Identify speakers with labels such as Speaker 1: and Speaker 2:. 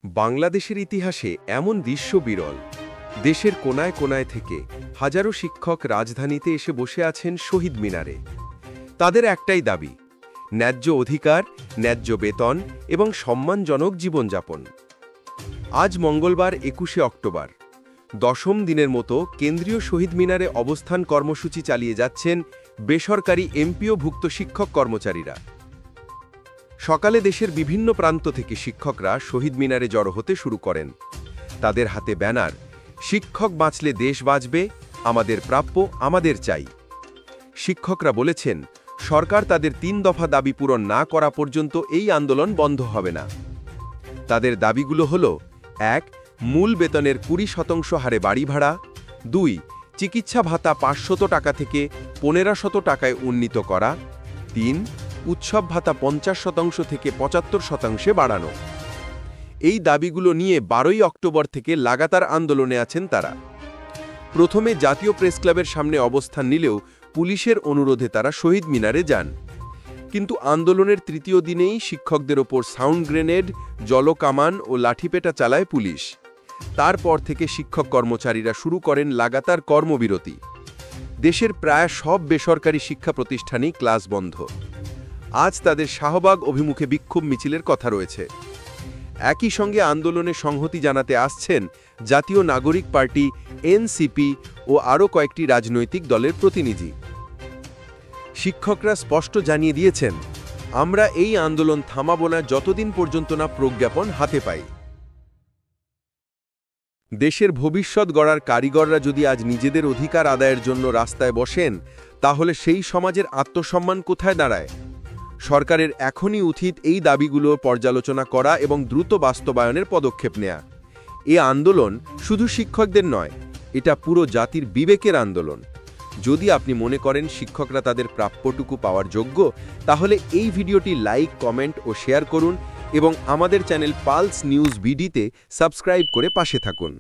Speaker 1: বাংলাদেশের ইতিহাসে এমন দৃশ্য বিরল। দেশের কোনায় কোনায় থেকে হাজারো শিক্ষক রাজধানীতে এসে বসে আছেন শহীদ মিনারে। তাদের একটাই দাবি, ন্যায্য অধিকার, ন্যায্য বেতন এবং সম্মানজনক জীবনযাপন। আজ মঙ্গলবার ২১শে অক্টোবর, দশম দিনের মতো কেন্দ্রীয় শহীদ মিনারে অবস্থান কর্মসূচি চালিয়ে যাচ্ছেন বেসরকারি এমপিওভুক্ত শিক্ষক কর্মচারীরা। সকালে দেশের বিভিন্ন প্রান্ত থেকে শিক্ষকরা শহীদ মিনারে জড়ো হতে শুরু করেন। তাদের হাতে ব্যানার, শিক্ষক বাঁচলে দেশ বাঁচবে, আমাদের প্রাপ্য, আমাদের চাই। শিক্ষকরা বলেছেন, সরকার তাদের ৩ দফা দাবি পূরণ না করা পর্যন্ত এই আন্দোলন বন্ধ হবে না। তাদের দাবিগুলো হল: ১. মূল বেতনের ২০% হারে বাড়ি ভাড়া। ২. চিকিৎসা ভাতা ৫০০ টাকা থেকে ১৫০০ টাকায় উন্নীত করা। ৩. উৎসব ভাতা ৫০% থেকে ৭৫% বাড়ানো। এই দাবিগুলো নিয়ে ১২ই অক্টোবর থেকে লাগাতার আন্দোলনে আছেন তারা। প্রথমে জাতীয় প্রেসক্লাবের সামনে অবস্থান নিলেও পুলিশের অনুরোধে তারা শহীদ মিনারে যান। কিন্তু আন্দোলনের তৃতীয় দিনেই শিক্ষকদের ওপর সাউন্ড গ্রেনেড, জলকামান ও লাঠিপেটা চালায় পুলিশ। তারপর থেকে শিক্ষক কর্মচারীরা শুরু করেন লাগাতার কর্মবিরতি। দেশের প্রায় সব বেসরকারি শিক্ষা প্রতিষ্ঠানেই ক্লাস বন্ধ। আজ তাদের শাহবাগ অভিমুখে বিক্ষোভ মিছিলের কথা রয়েছে। একই সঙ্গে আন্দোলনে সংহতি জানাতে আসছেন জাতীয় নাগরিক পার্টি, এনসিপি ও আরও কয়েকটি রাজনৈতিক দলের প্রতিনিধি। শিক্ষকরা স্পষ্ট জানিয়ে দিয়েছেন, আমরা এই আন্দোলন থামাব না যতদিন পর্যন্ত না প্রজ্ঞাপন হাতে পাই। দেশের ভবিষ্যৎ গড়ার কারিগররা যদি আজ নিজেদের অধিকার আদায়ের জন্য রাস্তায় বসেন, তাহলে সেই সমাজের আত্মসম্মান কোথায় দাঁড়ায়? সরকারের এখনই উচিত এই দাবিগুলো পর্যালোচনা করা এবং দ্রুত বাস্তবায়নের পদক্ষেপ নেয়া। এ আন্দোলন শুধু শিক্ষকদের নয়, এটা পুরো জাতির বিবেকের আন্দোলন। যদি আপনি মনে করেন শিক্ষকরা তাদের প্রাপ্যটুকু পাওয়ার যোগ্য, তাহলে এই ভিডিওটি লাইক, কমেন্ট ও শেয়ার করুন এবং আমাদের চ্যানেল পালস নিউজ বিডিতে সাবস্ক্রাইব করে পাশে থাকুন।